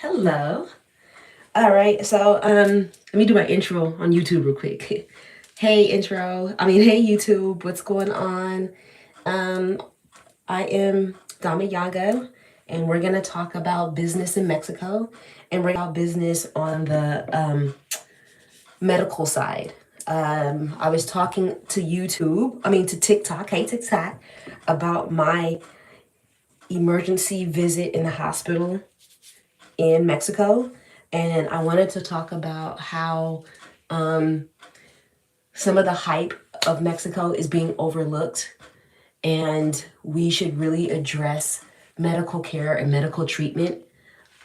Hello. All right, so let me do my intro on YouTube real quick. Hey YouTube, what's going on? Um, I am Dama Yago, and we're gonna talk about business in Mexico and we're about business on the medical side. I was talking to to TikTok, hey TikTok, about my emergency visit in the hospital in Mexico. And I wanted to talk about how some of the hype of Mexico is being overlooked, and we should really address medical care and medical treatment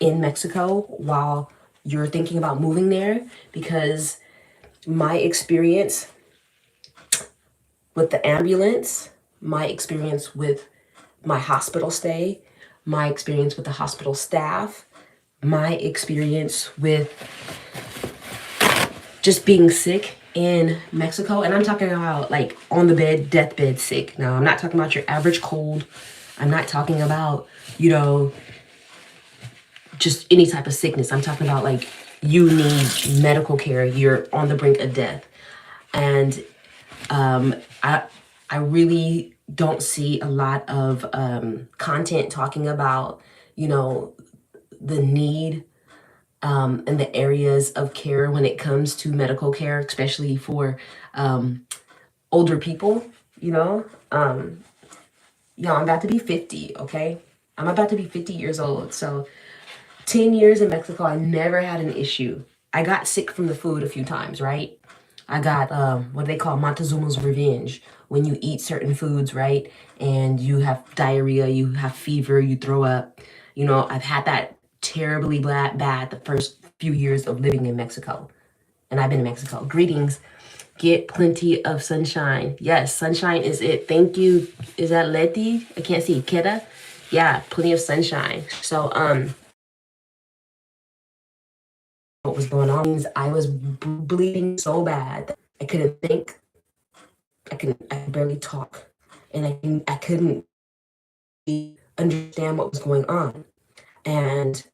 in Mexico while you're thinking about moving there. Because my experience with the ambulance, my experience with my hospital stay, my experience with the hospital staff, my experience with just being sick in Mexico, and I'm talking about like on the bed, deathbed sick. Now, I'm not talking about your average cold. I'm not talking about, you know, just any type of sickness. I'm talking about like you need medical care. You're on the brink of death. And I really don't see a lot of content talking about, you know, the need in the areas of care when it comes to medical care, especially for older people, you know. I'm about to be 50, okay? I'm about to be 50 years old. So 10 years in Mexico, I never had an issue. I got sick from the food a few times, right? I got what they call Montezuma's revenge. When you eat certain foods, right? And you have diarrhea, you have fever, you throw up. You know, I've had that terribly bad the first few years of living in Mexico. And I've been in Mexico. Greetings. Get plenty of sunshine. Yes, sunshine is it. Thank you. Is that Letty? I can't see. Keda? Yeah, plenty of sunshine. So, what was going on is I was bleeding so bad that I couldn't think. I could barely talk. And I couldn't understand what was going on. And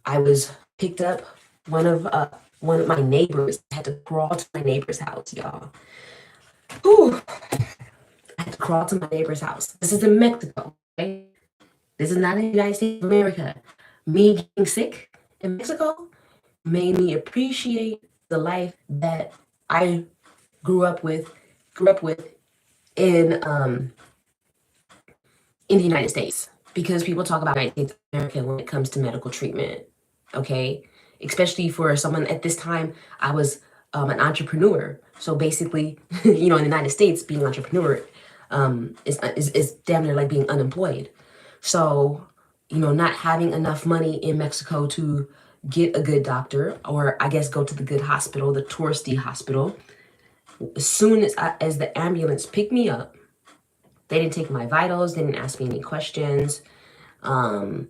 I was picked up. One of my neighbors had to crawl to my neighbor's house, y'all. Ooh, I had to crawl to my neighbor's house. This is in Mexico, okay? This is not in the United States of America. Me getting sick in Mexico made me appreciate the life that I grew up with in in the United States. Because people talk about United States of America when it comes to medical treatment, okay? Especially for someone at this time, I was an entrepreneur. So basically, in the United States, being an entrepreneur is damn near like being unemployed. So, not having enough money in Mexico to get a good doctor, or I guess go to the good hospital, the touristy hospital. As soon as the ambulance picked me up, they didn't take my vitals, they didn't ask me any questions. Um,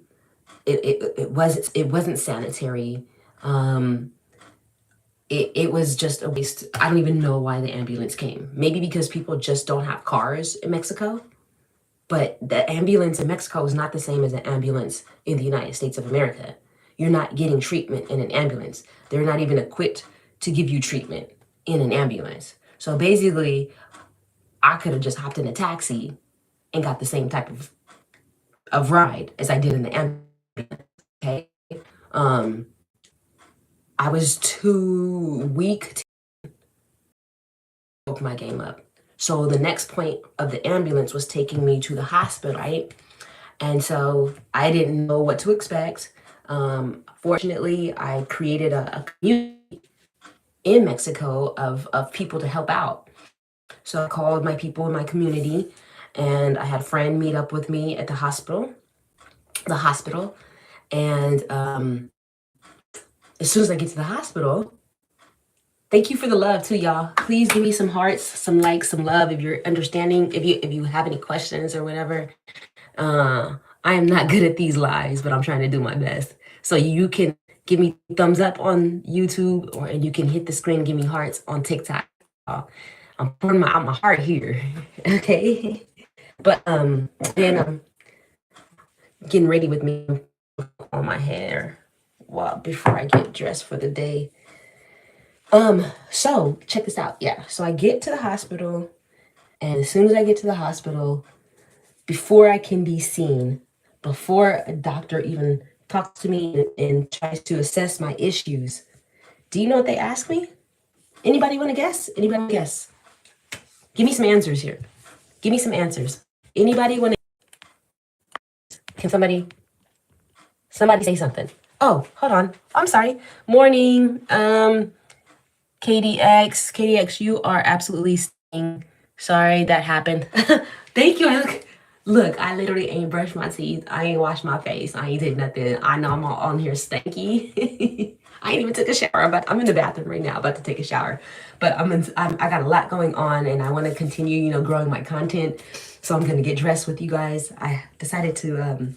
it wasn't sanitary. It was just a waste. I don't even know why the ambulance came. Maybe because people just don't have cars in Mexico. But the ambulance in Mexico is not the same as the ambulance in the United States of America. You're not getting treatment in an ambulance. They're not even equipped to give you treatment in an ambulance. So basically, I could have just hopped in a taxi and got the same type of ride as I did in the ambulance. Okay. Um, I was too weak to open my game up. So the next point of the ambulance was taking me to the hospital, right? And so I didn't know what to expect. Fortunately, I created a community in Mexico of people to help out. So I called my people in my community, and I had a friend meet up with me at the hospital. And as soon as I get to the hospital, thank you for the love too, y'all. Please give me some hearts, some likes, some love if you're understanding, if you have any questions or whatever. I am not good at these lives, but I'm trying to do my best. So you can give me thumbs up on YouTube, and you can hit the screen and give me hearts on TikTok. I'm pouring out my heart here. Okay. But then I'm getting ready with me on my hair. well, before I get dressed for the day. So check this out. Yeah. So I get to the hospital, and as soon as I get to the hospital, before I can be seen, before a doctor even talks to me and tries to assess my issues, do you know what they ask me? Anybody want to guess? Anybody guess? Give me some answers here. Give me some answers. Anybody want to? Can somebody say something? Oh, hold on. I'm sorry. Morning. KDX, you are absolutely stinking. Sorry that happened. Thank you. Look, I literally ain't brushed my teeth. I ain't washed my face. I ain't did nothing. I know I'm all on here stanky. I ain't even took a shower, but I'm in the bathroom right now, about to take a shower. But I got a lot going on, and I want to continue, growing my content. So I'm gonna get dressed with you guys. I decided to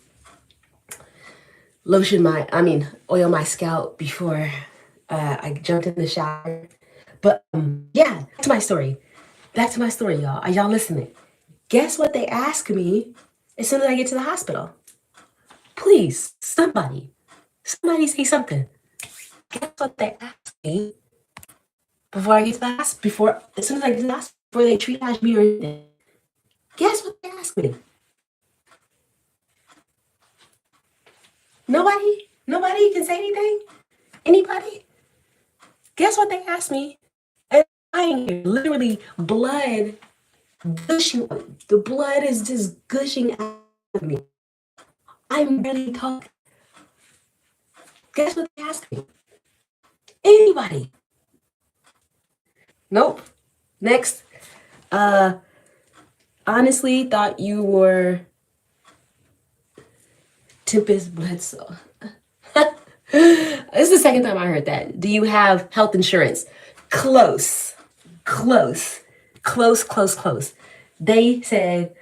oil my scalp before I jumped in the shower. But yeah, back to my story. Y'all. Are y'all listening? Guess what they ask me as soon as I get to the hospital? Please, somebody say something. Guess what they ask me before I get to the hospital? As soon as I get to the hospital, before they triage me or anything. Guess what they ask me? Nobody can say anything? Anybody? Guess what they asked me? And I ain't literally blood gushing. The blood is just gushing out of me. I'm really talking. Guess what they asked me? Anybody? Nope. Next. Honestly, thought you were Tempest Bledsoe. This is the second time I heard that. Do you have health insurance? Close. They said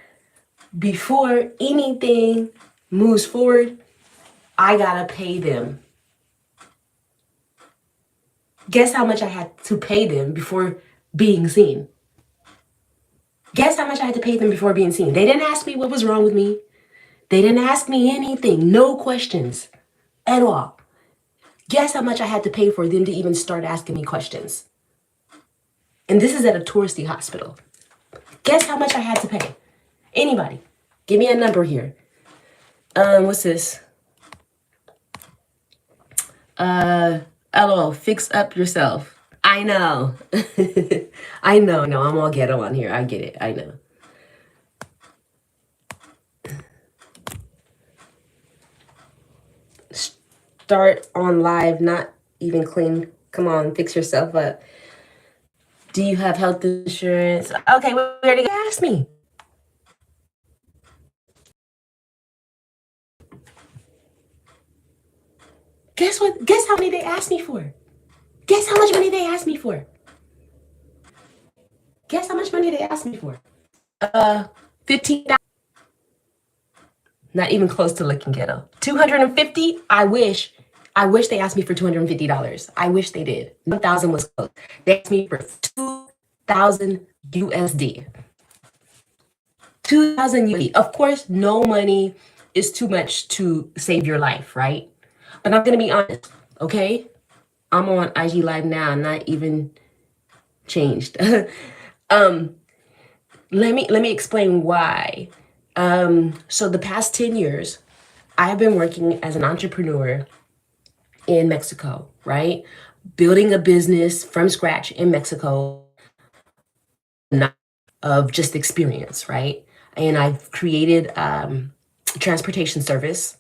before anything moves forward, I gotta pay them. Guess how much I had to pay them before being seen? Guess how much I had to pay them before being seen? They didn't ask me what was wrong with me. They didn't ask me anything. No questions at all. Guess how much I had to pay for them to even start asking me questions? And this is at a touristy hospital. Guess how much I had to pay? Anybody? Give me a number here. What's this? LOL, fix up yourself. I know. I know. No, I'm all ghetto on here. I get it. I know. Start on live, not even clean. Come on, fix yourself up. Do you have health insurance? Okay, we already asked me. Guess what? Guess how many they asked me for? Guess how much money they asked me for? Guess how much money they asked me for? $15. Not even close to looking ghetto. $250. I wish they asked me for $250. I wish they did. 1,000 was close. They asked me for 2,000 USD. 2,000 USD. Of course, no money is too much to save your life, right? But I'm gonna be honest, okay? I'm on IG Live now, not even changed. Let me explain why. So the past 10 years, I have been working as an entrepreneur in Mexico, right? Building a business from scratch in Mexico, not of just experience, right? And I've created a transportation service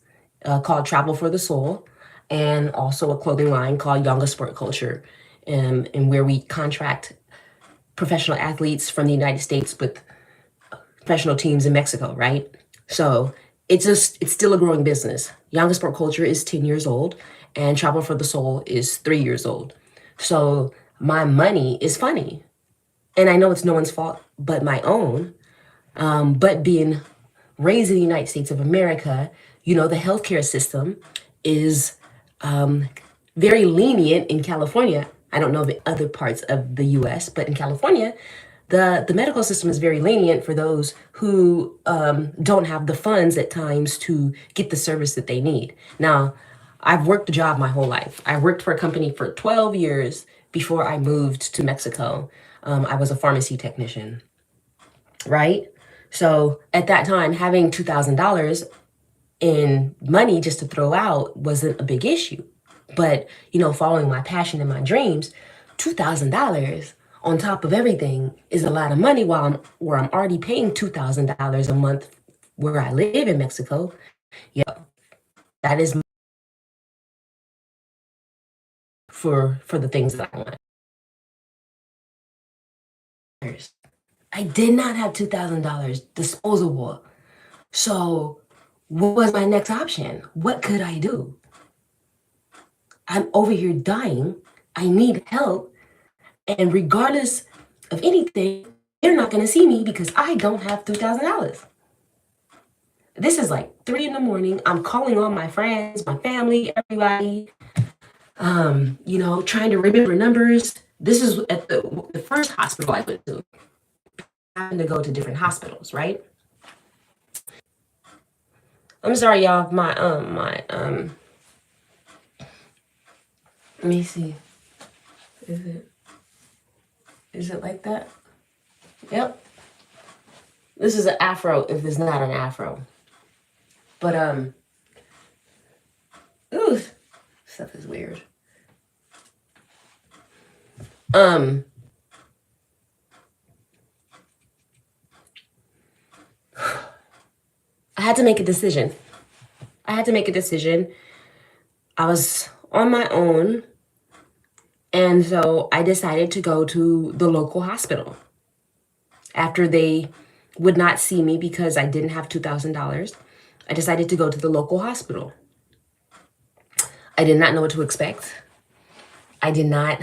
called Travel for the Soul, and also a clothing line called Yanga Sport Culture, and where we contract professional athletes from the United States with professional teams in Mexico, right? So it's still a growing business. Yanga Sport Culture is 10 years old, and Travel for the Soul is 3 years old. So my money is funny, and I know it's no one's fault but my own. But being raised in the United States of America, the healthcare system is very lenient in California. I don't know the other parts of the US, but in California, the medical system is very lenient for those who don't have the funds at times to get the service that they need. Now, I've worked a job my whole life. I worked for a company for 12 years before I moved to Mexico. I was a pharmacy technician, right? So at that time, having $2,000 in money just to throw out wasn't a big issue. But, following my passion and my dreams, $2,000 on top of everything is a lot of money where I'm already paying $2,000 a month where I live in Mexico. Yeah, that is for the things that I want. I did not have $2,000 disposable. So what was my next option? What could I do? I'm over here dying. I need help. And regardless of anything, they're not going to see me because I don't have $2,000. This is like 3 in the morning. I'm calling on my friends, my family, everybody, trying to remember numbers. This is at the first hospital I went to. I happened to go to different hospitals, right? I'm sorry, y'all. Let me see. Is it like that? Yep. This is an afro if it's not an afro. But, ooh, stuff is weird. I had to make a decision. I was on my own. And so I decided to go to the local hospital. After they would not see me because I didn't have $2,000, I decided to go to the local hospital. I did not know what to expect. I did not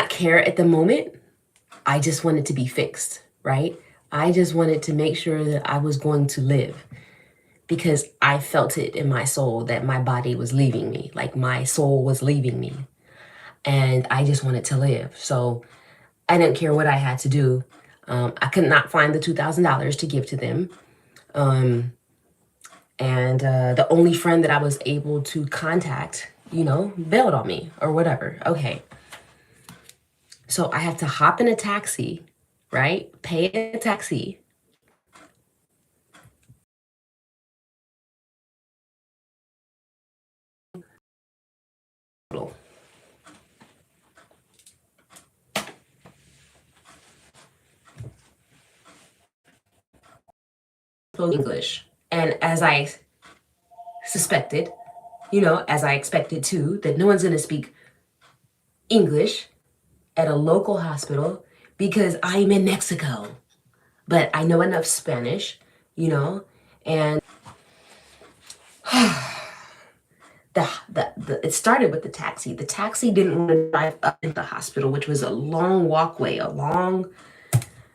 care at the moment. I just wanted to be fixed, right? I just wanted to make sure that I was going to live because I felt it in my soul that my body was leaving me, like my soul was leaving me. And I just wanted to live. So I didn't care what I had to do. I could not find the $2,000 to give to them. And the only friend that I was able to contact, bailed on me or whatever. Okay. So I have to hop in a taxi, right? Pay a taxi. English. And as I suspected, as I expected too, that no one's going to speak English at a local hospital because I'm in Mexico. But I know enough Spanish, and it started with the taxi. The taxi didn't want to drive up into the hospital, which was a long walkway, a long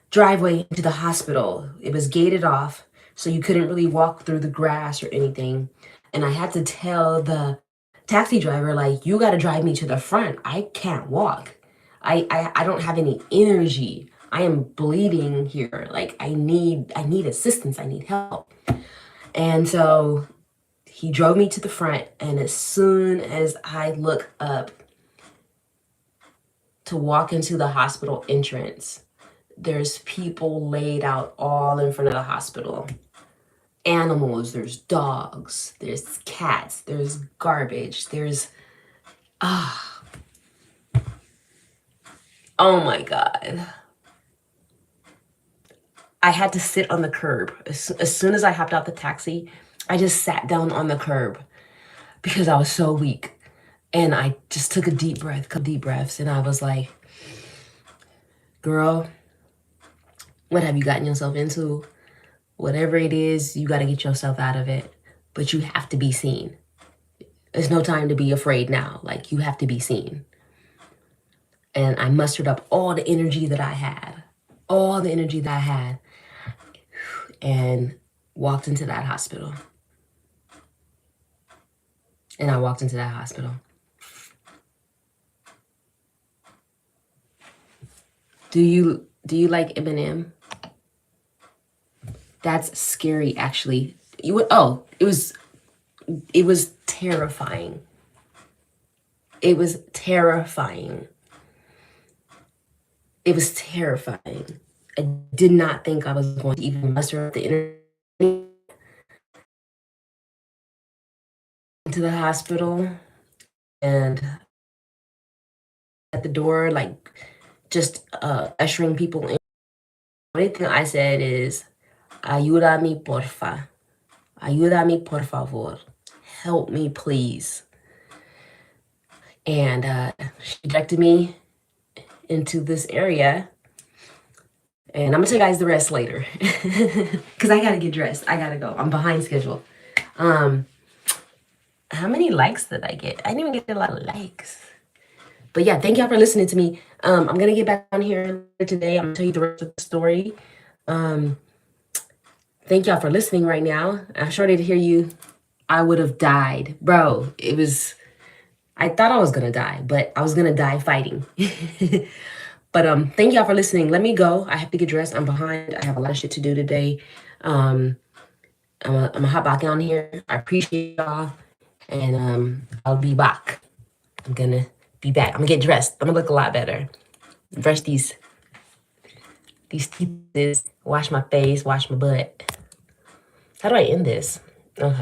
driveway into the hospital. It was gated off, so you couldn't really walk through the grass or anything. And I had to tell the taxi driver, like, you got to drive me to the front. I can't walk. I don't have any energy. I am bleeding here. Like, I need assistance. I need help. And so he drove me to the front, and as soon as I look up to walk into the hospital entrance, there's people laid out all in front of the hospital. Animals, there's dogs, there's cats, there's garbage, there's oh my God. I had to sit on the curb. As soon as I hopped out the taxi, I just sat down on the curb because I was so weak. And I just took a deep breath, couple deep breaths, and I was like, girl, what have you gotten yourself into? Whatever it is, you got to get yourself out of it. But you have to be seen. There's no time to be afraid now. Like, you have to be seen. And I mustered up all the energy that I had, and walked into that hospital. And I walked into that hospital. Do you like Eminem? That's scary, actually. You would, oh, it was terrifying. It was terrifying. It was terrifying. I did not think I was going to even muster up the energy to the hospital, and at the door, like just ushering people in. The only thing I said is, ayúdame porfa. Ayúdame por favor. Help me, please. And she directed me into this area. And I'm gonna tell you guys the rest later. Because I gotta get dressed. I gotta go. I'm behind schedule. How many likes did I get? I didn't even get a lot of likes. But yeah, thank y'all for listening to me. I'm gonna get back on here today. I'm gonna tell you the rest of the story. Thank y'all for listening right now. I'm sure to hear you. I would have died. Bro, I thought I was gonna die, but I was gonna die fighting. But thank y'all for listening. Let me go. I have to get dressed. I'm behind. I have a lot of shit to do today. I'm gonna hop back on here. I appreciate y'all. And I'll be back. I'm gonna be back. I'm gonna get dressed. I'm gonna look a lot better. Brush these teeth, wash my face, wash my butt. How do I end this? Okay.